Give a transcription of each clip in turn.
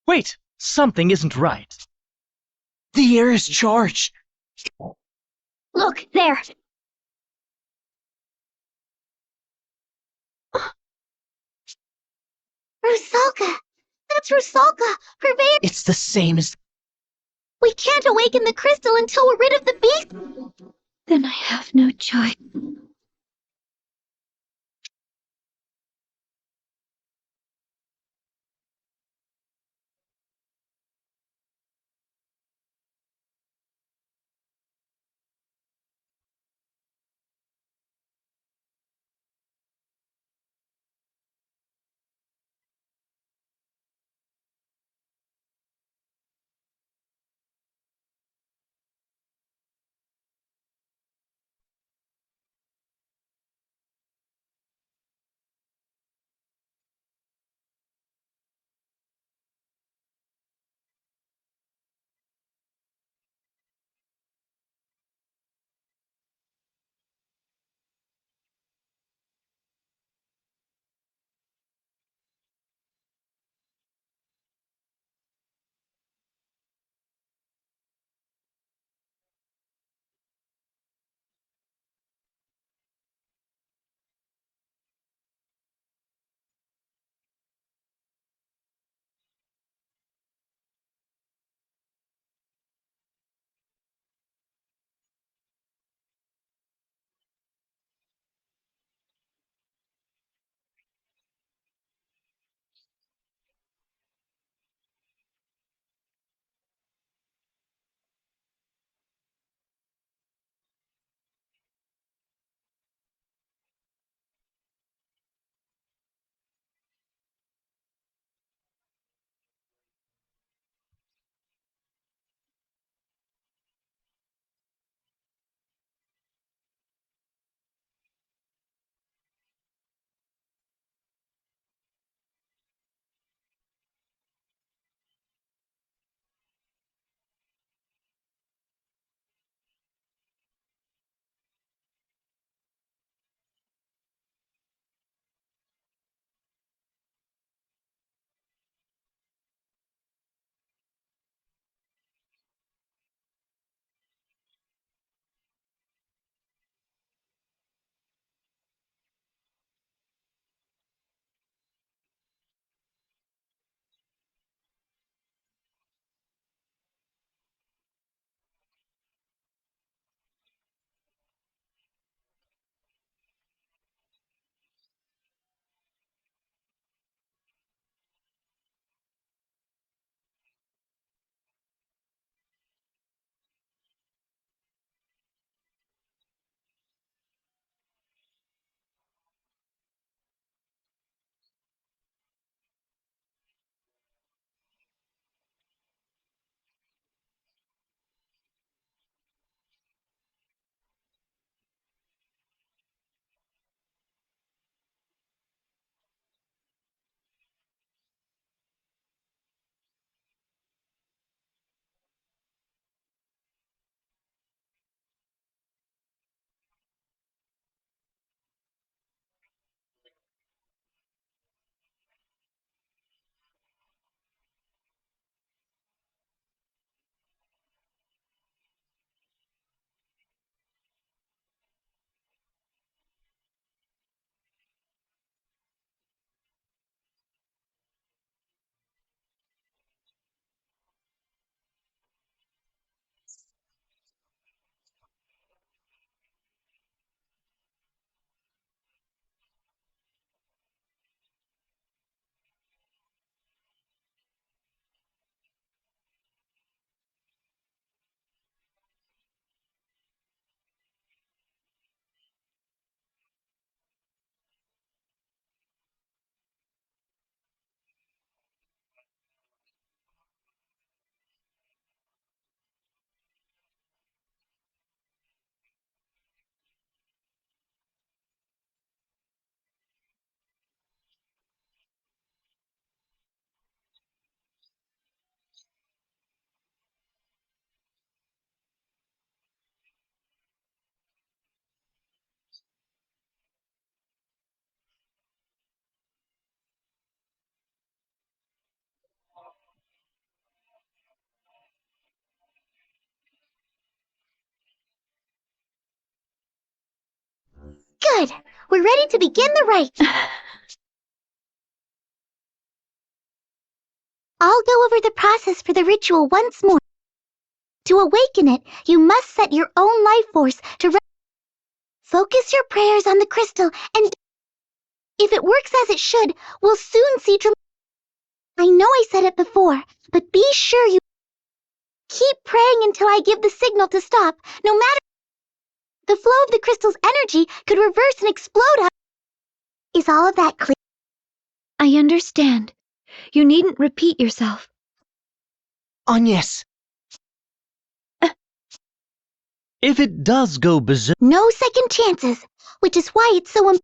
Wait! Something isn't right. The air is charged! Look, there! Rusalka! That's Rusalka! Her baby! It's the same as... We can't awaken the crystal until we're rid of the beast! Then I have no choice. Good. We're ready to begin the rite. I'll go over the process for the ritual once more. To awaken it, you must set your own life force to focus your prayers on the crystal, and if it works as it should, we'll soon see I know I said it before, but be sure you keep praying until I give the signal to stop. No matter the flow of the crystal's energy could reverse and explode out. Is all of that clear? I understand. You needn't repeat yourself. Agnes. If it does go berserk... No second chances, which is why it's so All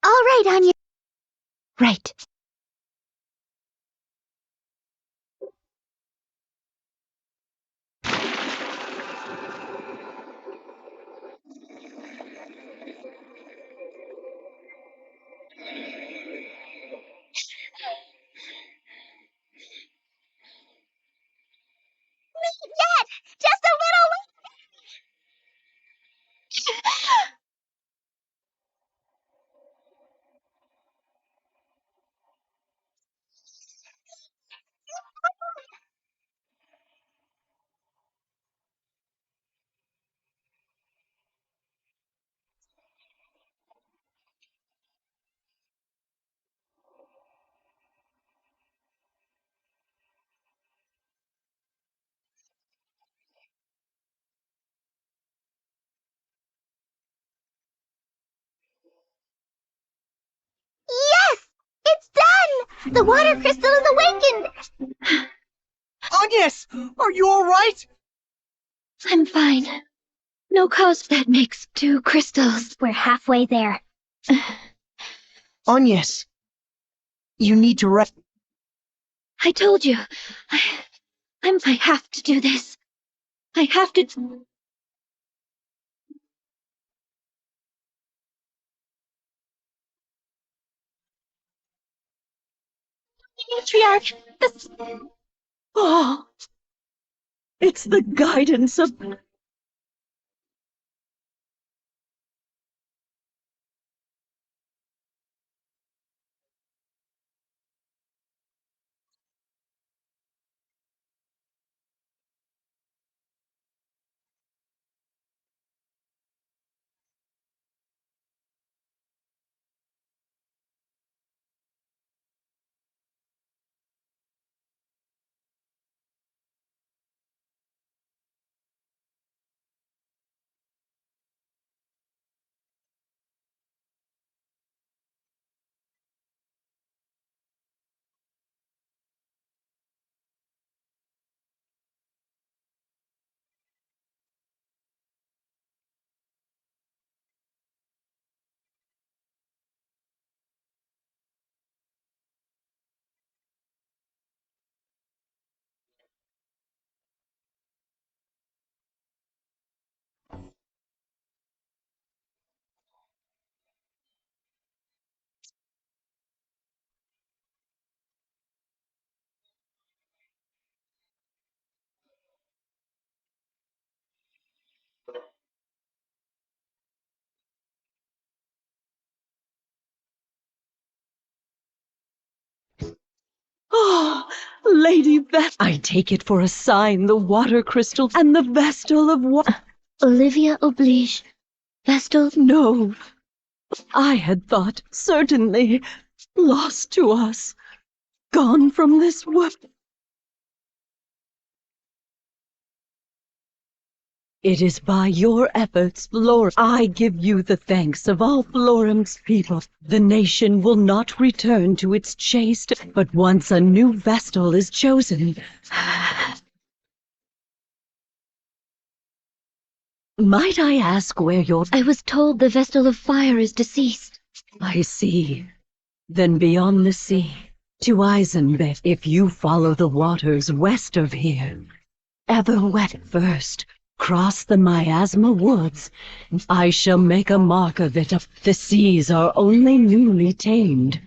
right, Anya. Right. Yet! Just a little... Yes! It's done! The water crystal is awakened! Agnes! Are you alright? I'm fine. No cause that makes 2 crystals. We're halfway there. Agnes. You need to rest. I told you. I have to do this. I have to... Matriarch, Oh, it's the guidance of... Oh, Lady Vest, I take it for a sign the water crystal and the Vestal of what? Olivia oblige. Vestal... No, I had thought, certainly, lost to us, gone from this world. It is by your efforts, Lord, I give you the thanks of all Florum's people. The nation will not return to its chaste, but once a new Vestal is chosen. Might I ask where your... I was told the Vestal of Fire is deceased. I see. Then beyond the sea, to Eisenbeth, if you follow the waters west of here, ever wet first, cross the miasma woods. I shall make a mark of it. The seas are only newly tamed.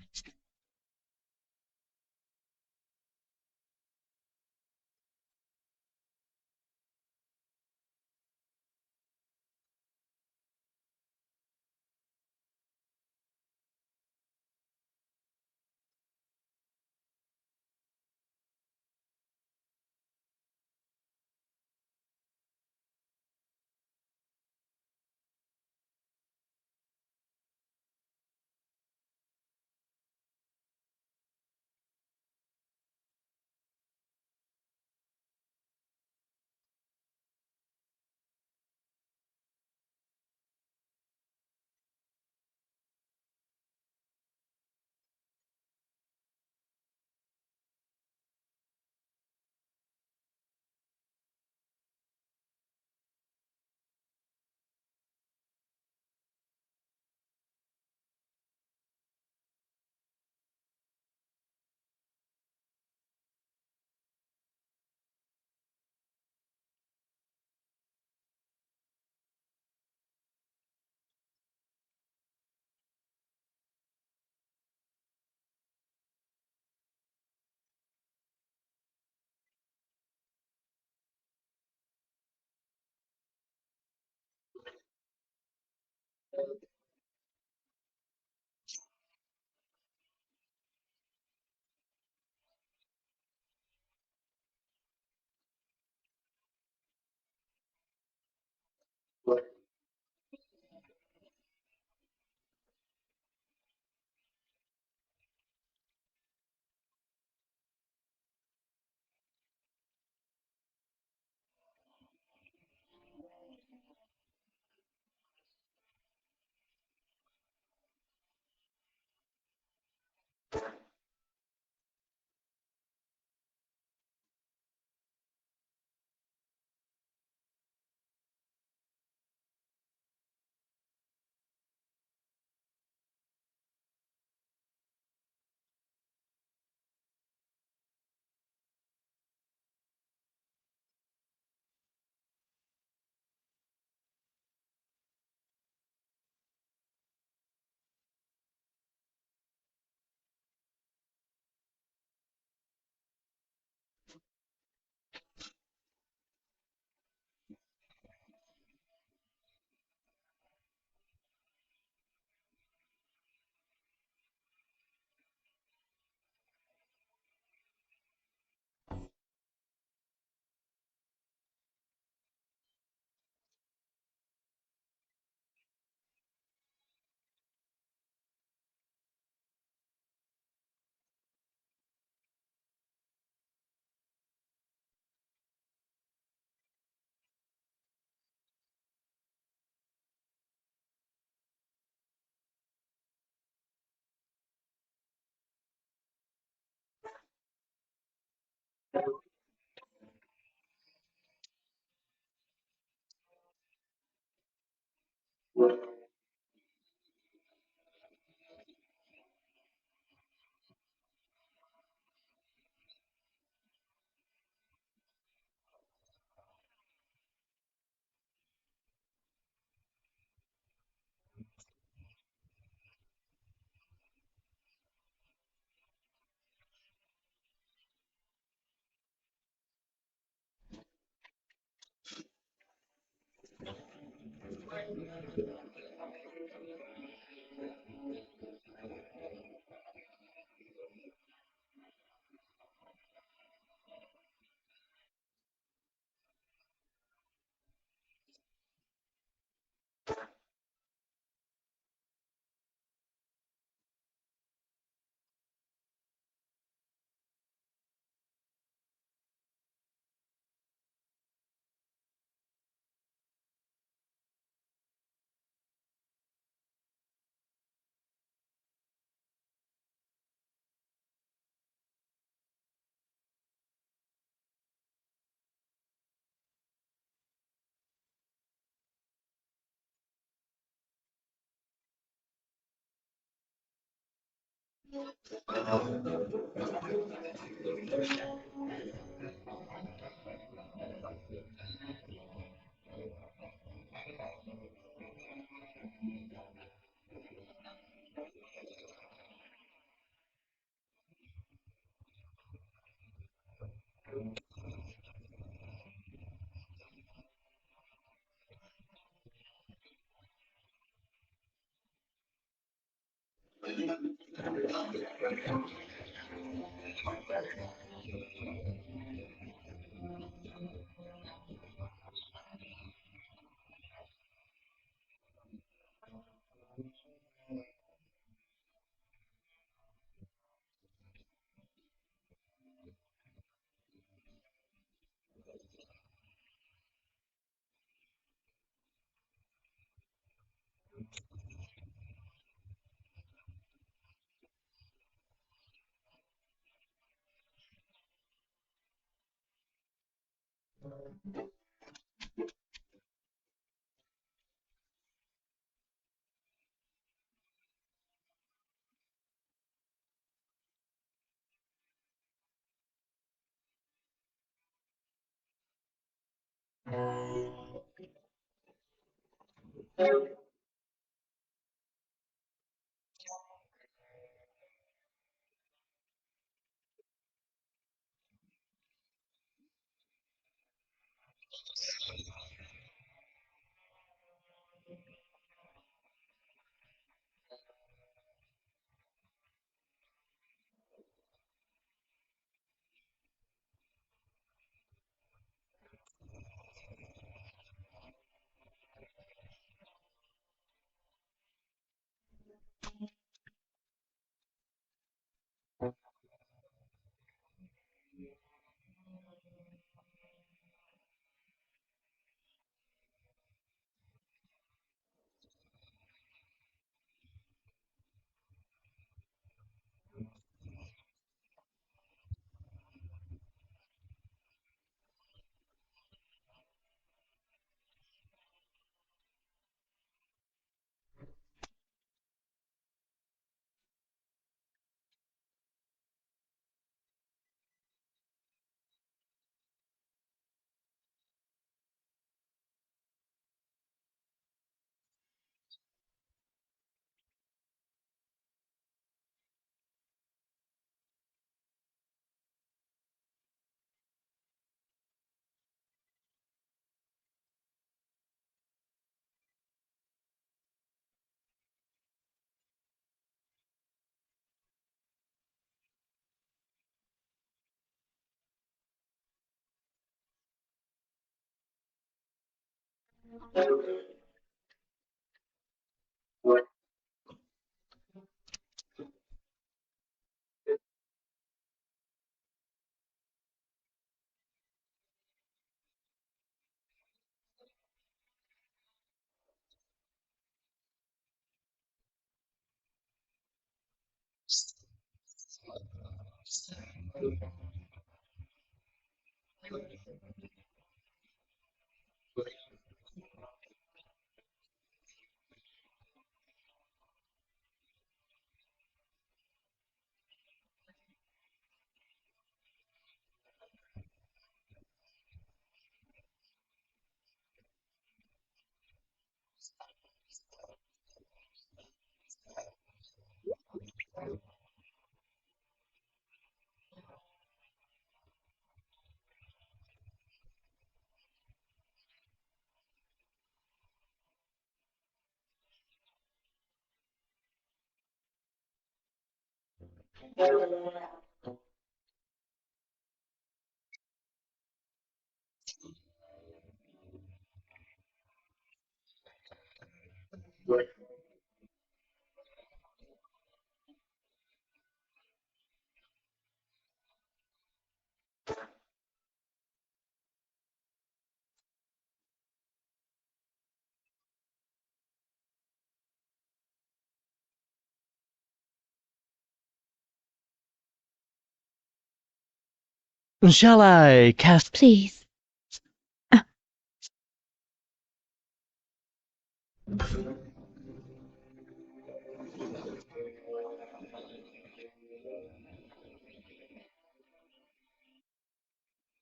Shall I cast... Please.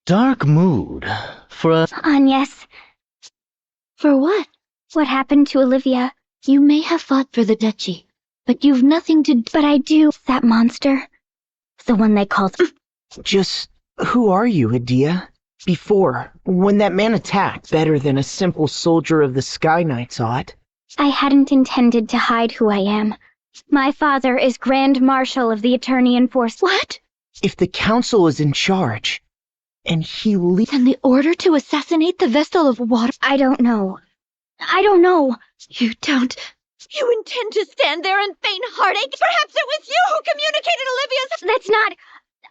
Dark mood for a... Yes. For what? What happened to Olivia? You may have fought for the duchy, but you've nothing to do. But I do. That monster. The one they called... Just who are you, Adia? Before, when that man attacked, better than a simple soldier of the Sky Knights ought. I hadn't intended to hide who I am. My father is Grand Marshal of the Eternian Force. What? If the Council is in charge, and he leads... Then the order to assassinate the Vestal of Water? I don't know. I don't know. You don't. You intend to stand there and feign heartache? Perhaps it was you who communicated Olivia's... That's not...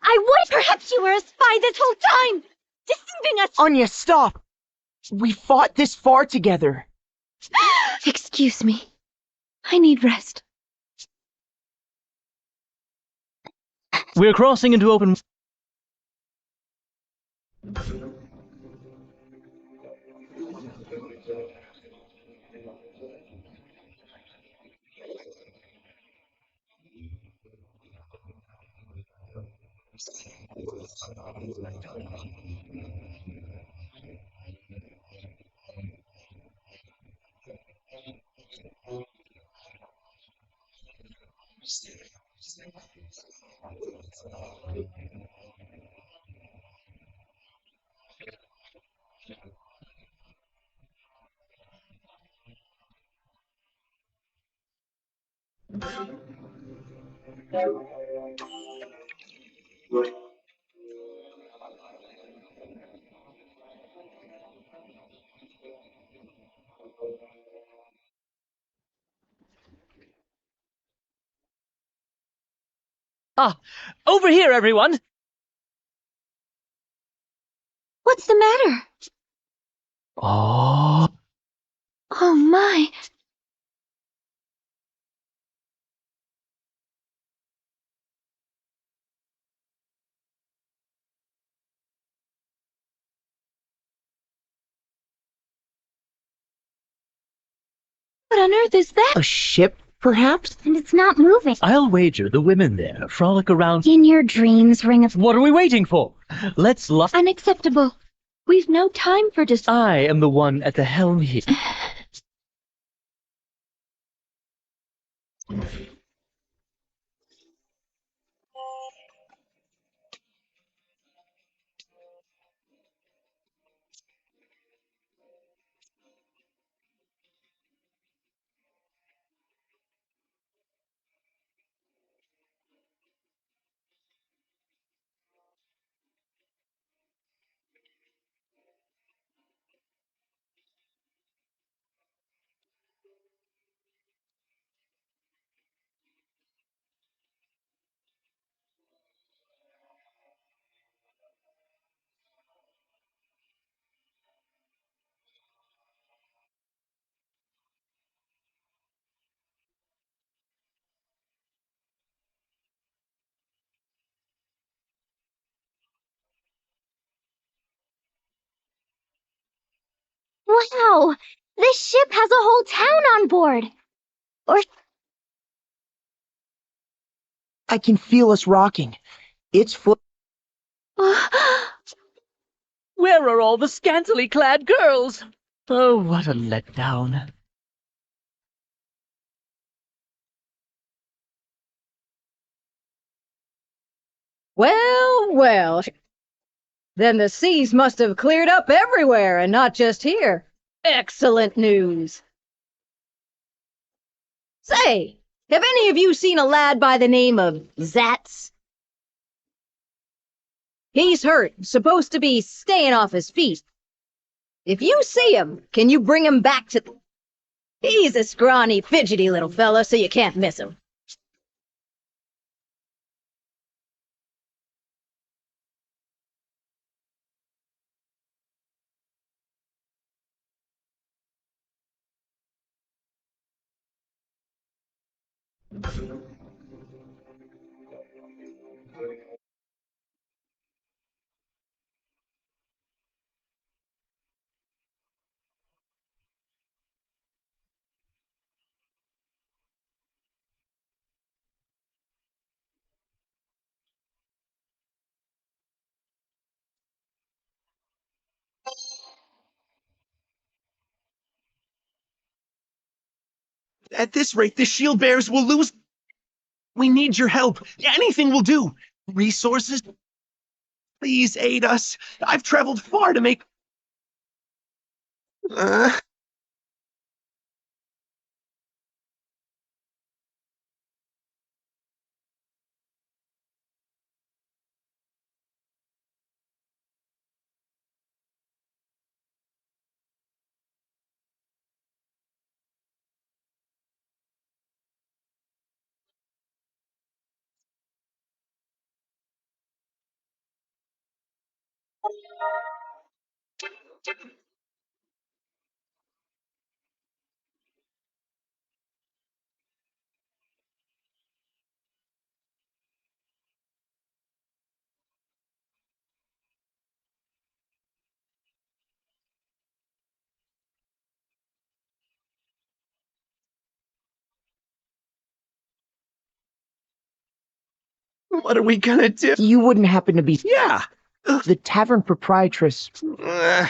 I would... Perhaps you were a spy this whole time, deceiving us. Anya, stop! We fought this far together. Excuse me. I need rest. We're crossing into open... Ah! Over here, everyone! What's the matter? Oh... Oh my. What on earth is that? A ship, perhaps? And it's not moving. I'll wager the women there frolic around... In your dreams, Ring of... What are we waiting for? Let's lock... Unacceptable. We've no time for I am the one at the helm here. Wow! This ship has a whole town on board! Or I can feel us rocking. It's Where are all the scantily clad girls? Oh, what a letdown. Well, well. Then the seas must have cleared up everywhere and not just here. Excellent news. Say, have any of you seen a lad by the name of Zats? He's hurt, supposed to be staying off his feet. If you see him, can you bring him back to... He's a scrawny, fidgety little fella, so you can't miss him. At this rate, the shield bearers will lose. We need your help. Anything will do. Resources? Please aid us. I've traveled far to make... What are we gonna do? You wouldn't happen to be Yeah. the tavern proprietress. Uh,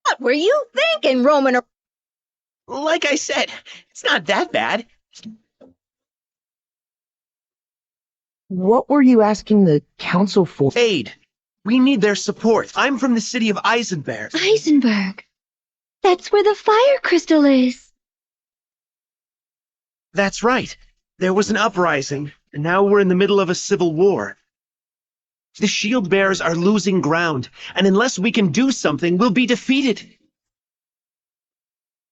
What were you thinking, roaming around? Like I said, it's not that bad. What were you asking the council for? Aid. We need their support. I'm from the city of Eisenberg. Heisenberg. That's where the fire crystal is. That's right. There was an uprising, and now we're in the middle of a civil war. The shield bearers are losing ground, and unless we can do something, we'll be defeated.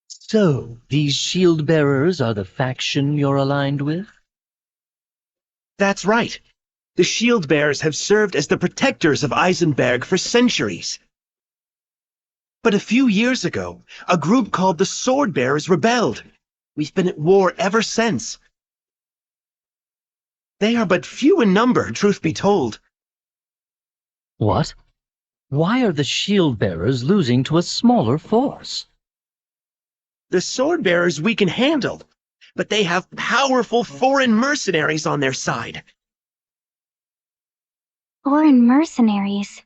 So, these shield bearers are the faction you're aligned with? That's right. The shield bearers have served as the protectors of Eisenberg for centuries. But a few years ago, a group called the Sword Bearers rebelled. We've been at war ever since. They are but few in number, truth be told. What? Why are the shield bearers losing to a smaller force? The Sword Bearers we can handle, but they have powerful foreign mercenaries on their side. Foreign mercenaries.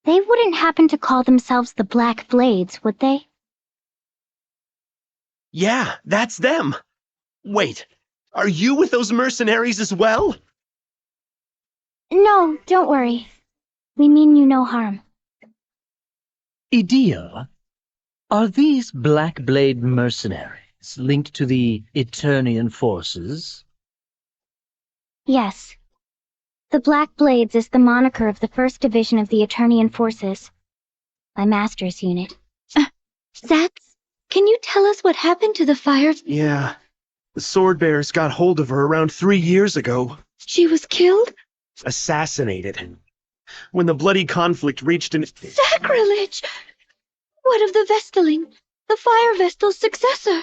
They wouldn't happen to call themselves the Black Blades, would they? Yeah, that's them. Wait, are you with those mercenaries as well? No, don't worry. We mean you no harm. Edea, are these Black Blade mercenaries linked to the Eternian forces? Yes. The Black Blades is the moniker of the 1st Division of the Eternian Forces. My master's unit. Zatz, can you tell us what happened to the fire? Yeah, the Sword Bearers got hold of her around 3 years ago. She was killed? Assassinated. When the bloody conflict reached an... Sacrilege! What of the Vestaling, the Fire Vestal's successor?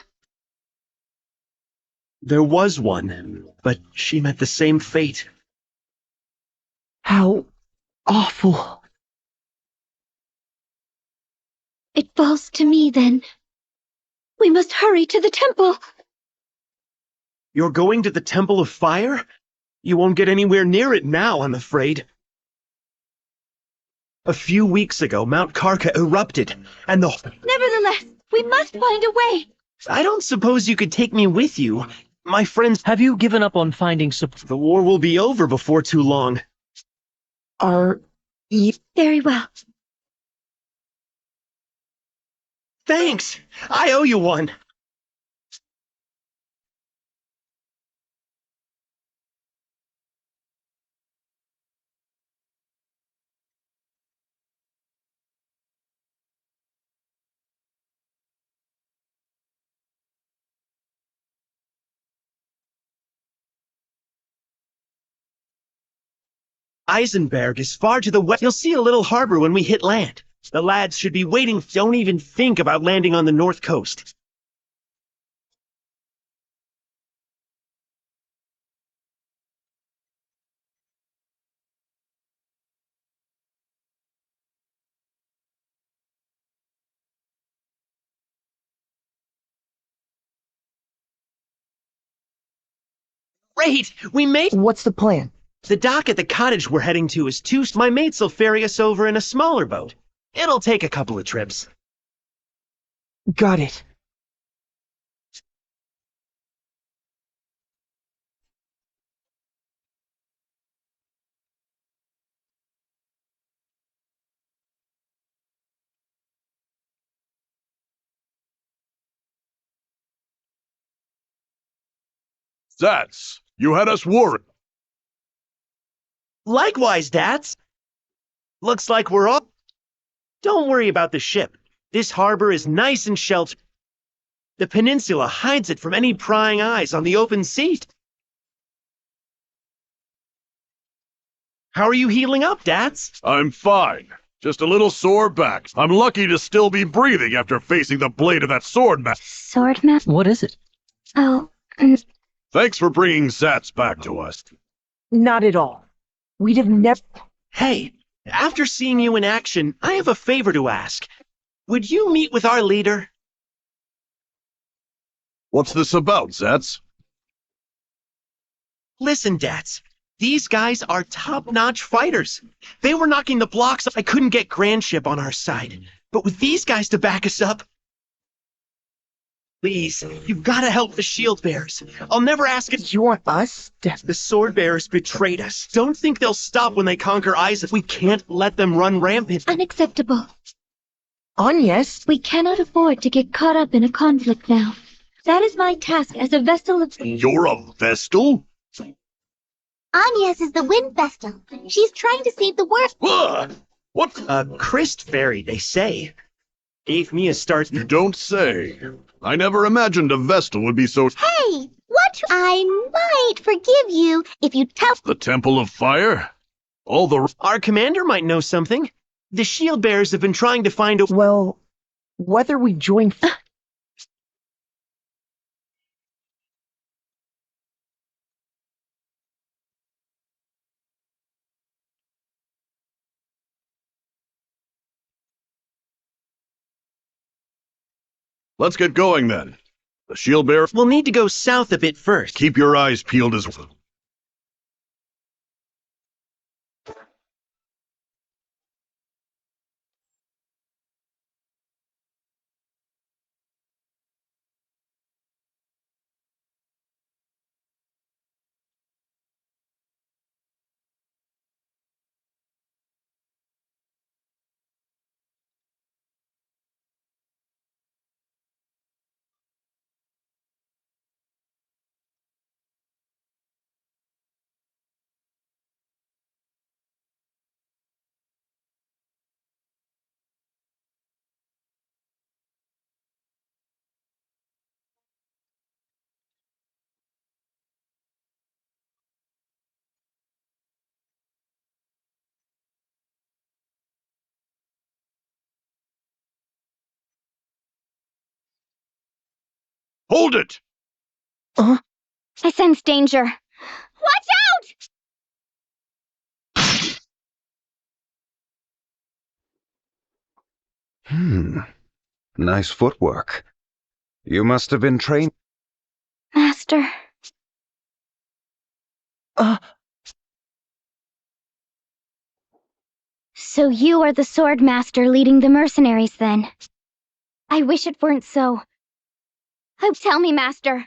There was one, but she met the same fate. How awful. It falls to me, then. We must hurry to the temple. You're going to the Temple of Fire? You won't get anywhere near it now, I'm afraid. A few weeks ago, Mount Karka erupted, and the... Nevertheless, we must find a way. I don't suppose you could take me with you. My friends... Have you given up on finding support? The war will be over before too long. Are you... Very well. Thanks! I owe you one! Eisenberg is far to the west. You'll see a little harbor when we hit land. The lads should be waiting. Don't even think about landing on the north coast. Great! We made... What's the plan? The dock at the cottage we're heading to is too... My mates will ferry us over in a smaller boat. It'll take a couple of trips. Got it. Zatz, you had us worried. Likewise, Dats. Looks like we're all... Don't worry about the ship. This harbor is nice and sheltered. The peninsula hides it from any prying eyes on the open sea. How are you healing up, Dats? I'm fine. Just a little sore back. I'm lucky to still be breathing after facing the blade of that sword master. Swordmaster? What is it? Oh, Thanks for bringing Zatz back to us. Not at all. We'd have never... Hey, after seeing you in action, I have a favor to ask. Would you meet with our leader? What's this about, Zatz? Listen, Dats. These guys are top-notch fighters. They were knocking the blocks off. I couldn't get Grandship on our side. But with these guys to back us up... Please, you've got to help the shield bearers. I'll never ask it. You want us to... The sword bearers betrayed us. Don't think they'll stop when they conquer Aizen. We can't let them run rampant. Unacceptable. Agnes? We cannot afford to get caught up in a conflict now. That is my task as a Vestal of... You're a Vestal? Agnes is the Wind Vestal. She's trying to save the world. What? A Christ fairy, they say. Gave me a start. You don't say. I never imagined a Vestal would be so... Hey, what? I might forgive you if you tell... The Temple of Fire? All the... Our commander might know something. The shield bearers have been trying to find a... Well, whether we join... Let's get going then. The shield bearer... We'll need to go south a bit first. Keep your eyes peeled as well. Hold it! I sense danger. Watch out! Nice footwork. You must have been trained. Master. So you are the sword master leading the mercenaries then? I wish it weren't so. Oh, tell me, Master.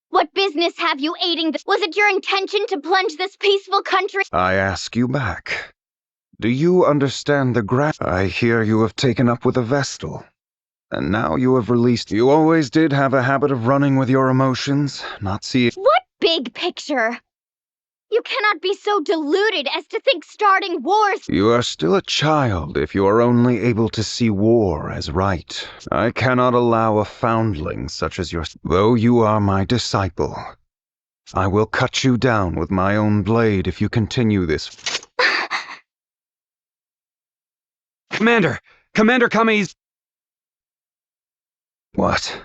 What business have you aiding the... Was it your intention to plunge this peaceful country? I ask you back. Do you understand the I hear you have taken up with a Vestal. And now you have released... You always did have a habit of running with your emotions, not seeing... What big picture? You cannot be so deluded as to think starting wars... You are still a child if you are only able to see war as right. I cannot allow a foundling such as yours. Though you are my disciple, I will cut you down with my own blade if you continue this. Commander! Commander Kami's... What?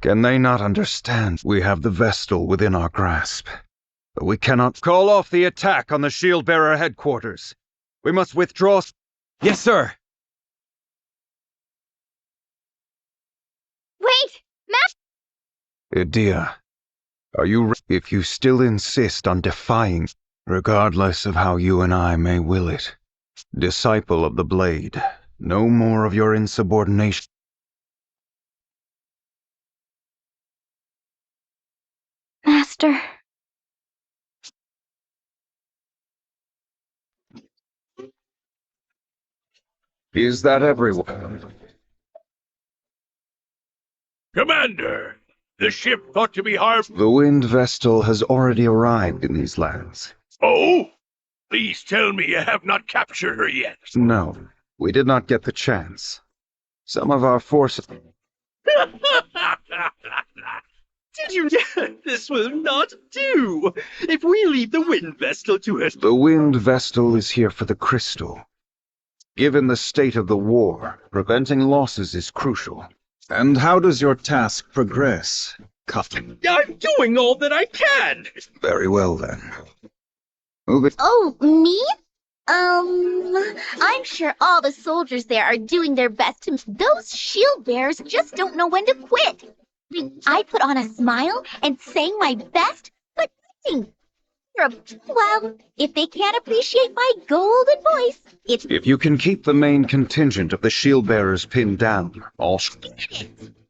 Can they not understand? We have the Vestal within our grasp. But we cannot... Call off the attack on the shield-bearer headquarters. We must withdraw... Yes, sir! Wait! Edea, are you... If you still insist on defying, regardless of how you and I may will it, disciple of the blade, no more of your insubordination. Master... Is that everyone? Commander! The ship thought to be harmed. The Wind Vestal has already arrived in these lands. Oh? Please tell me you have not captured her yet. No, we did not get the chance. Some of our forces... Did you... This will not do. If we leave the Wind Vestal to her... The Wind Vestal is here for the crystal. Given the state of the war, preventing losses is crucial. And how does your task progress, Captain? I'm doing all that I can. Very well, then. Move it. Oh, me? I'm sure all the soldiers there are doing their best to... Those shield bearers just don't know when to quit. I put on a smile and sang my best, but nothing. Well, if they can't appreciate my golden voice, it's If you can keep the main contingent of the shield bearers pinned down, all.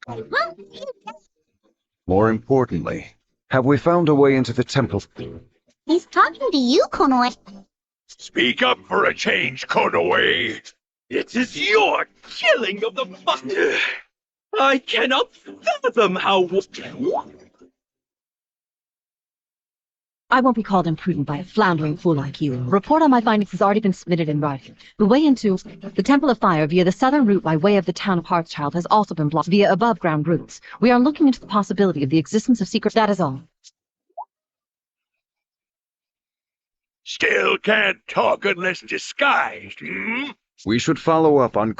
well, More importantly, have we found a way into the temple? he's talking to you, Konoe. Speak up for a change, Konoe. It is your killing of the master. I cannot fathom how. I won't be called imprudent by a floundering fool like you. A report on my findings has already been submitted in writing. The way into the Temple of Fire via the southern route by way of the town of Hearthchild has also been blocked via above-ground routes. We are looking into the possibility of the existence of secret. That is all. Still can't talk unless disguised, hmm? We should follow up on.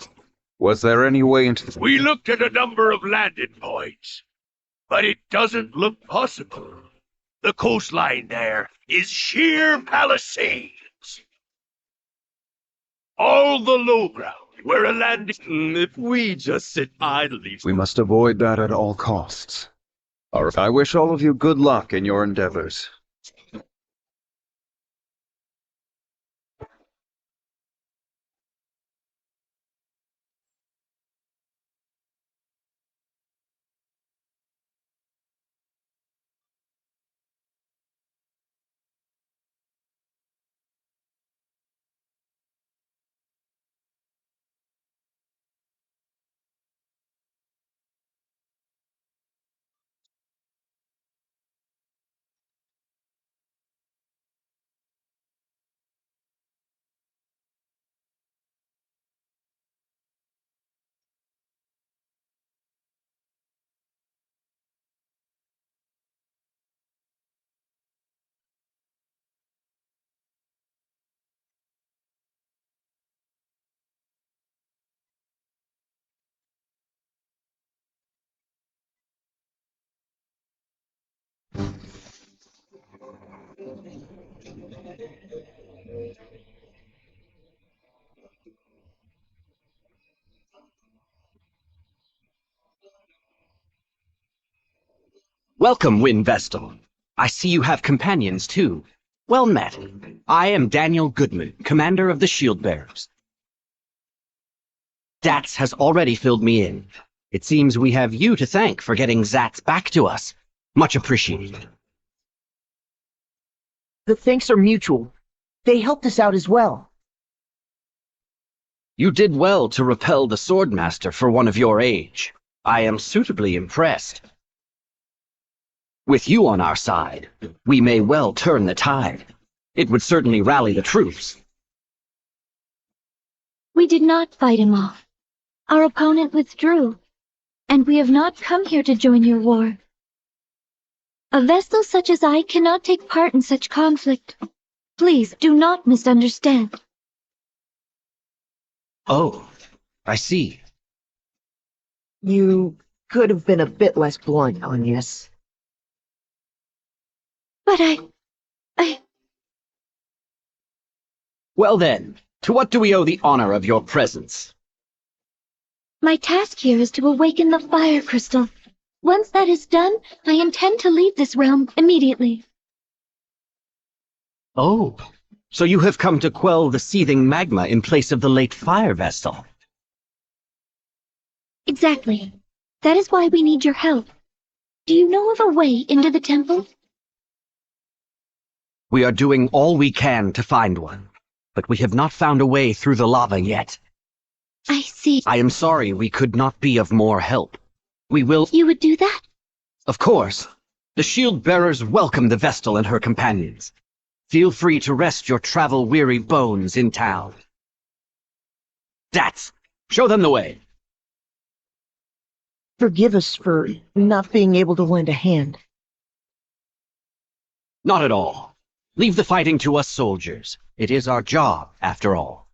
Was there any way into the. We looked at a number of landing points, but it doesn't look possible. The coastline there is sheer palisades. All the low ground where a landing... If we just sit idly. We must avoid that at all costs. I wish all of you good luck in your endeavors. Welcome, Wind Vestal. I see you have companions, too. Well met. I am Daniel Goodman, commander of the Shield Bearers. Zatz has already filled me in. It seems we have you to thank for getting Zatz back to us. Much appreciated. The thanks are mutual. They helped us out as well. You did well to repel the Swordmaster for one of your age. I am suitably impressed. With you on our side, we may well turn the tide. It would certainly rally the troops. We did not fight him off. Our opponent withdrew, and we have not come here to join your war. A Vestal such as I cannot take part in such conflict. Please do not misunderstand. Oh, I see. You could have been a bit less blunt, Agnes. But I... Well then, to what do we owe the honor of your presence? My task here is to awaken the fire crystal. Once that is done, I intend to leave this realm immediately. Oh, so you have come to quell the seething magma in place of the late Fire Vestal. Exactly. That is why we need your help. Do you know of a way into the temple? We are doing all we can to find one, but we have not found a way through the lava yet. I see. I am sorry we could not be of more help. We will— You would do that? Of course. The shield bearers welcome the Vestal and her companions. Feel free to rest your travel-weary bones in town. Zatz, show them the way. Forgive us for not being able to lend a hand. Not at all. Leave the fighting to us soldiers. It is our job, after all.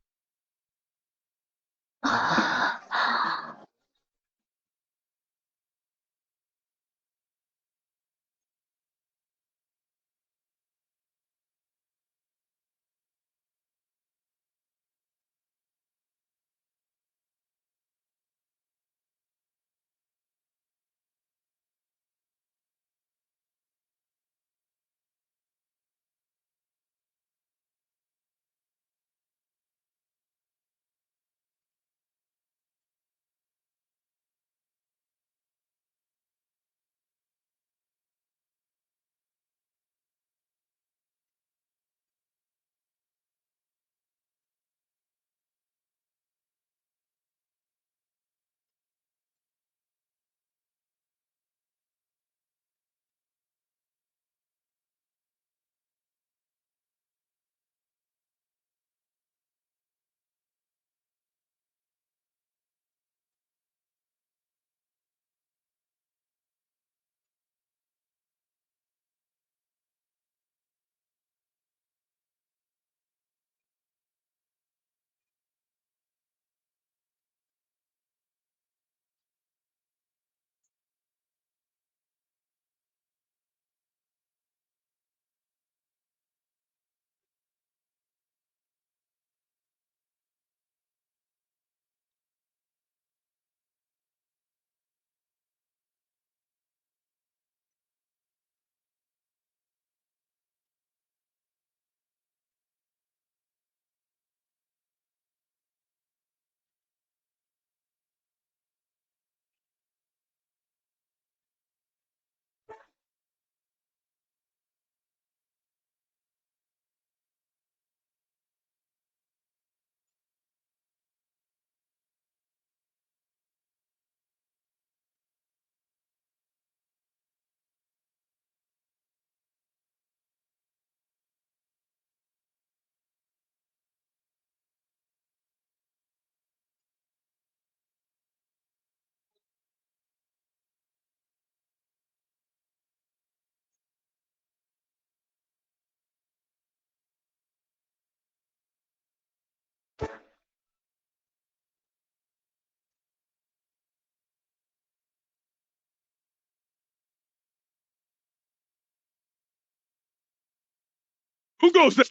Who goes there?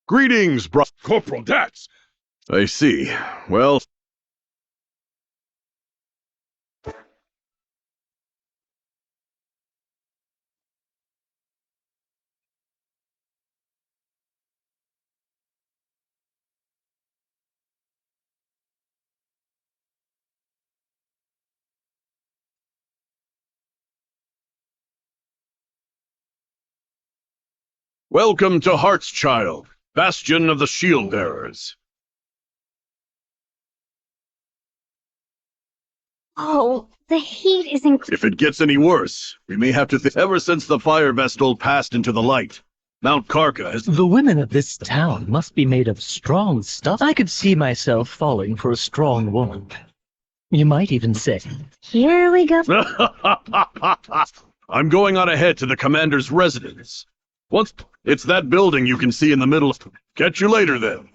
Greetings, bro. Corporal Dats. I see. Well, welcome to Heartschild, bastion of the shield bearers. Oh, the heat is incredible. If it gets any worse, we may have to ever since the fire vestal passed into the light, Mount Karka has... The women of this town must be made of strong stuff. I could see myself falling for a strong woman. You might even say, Here we go. I'm going on ahead to the commander's residence. Once it's that building you can see in the middle. Catch you later, then.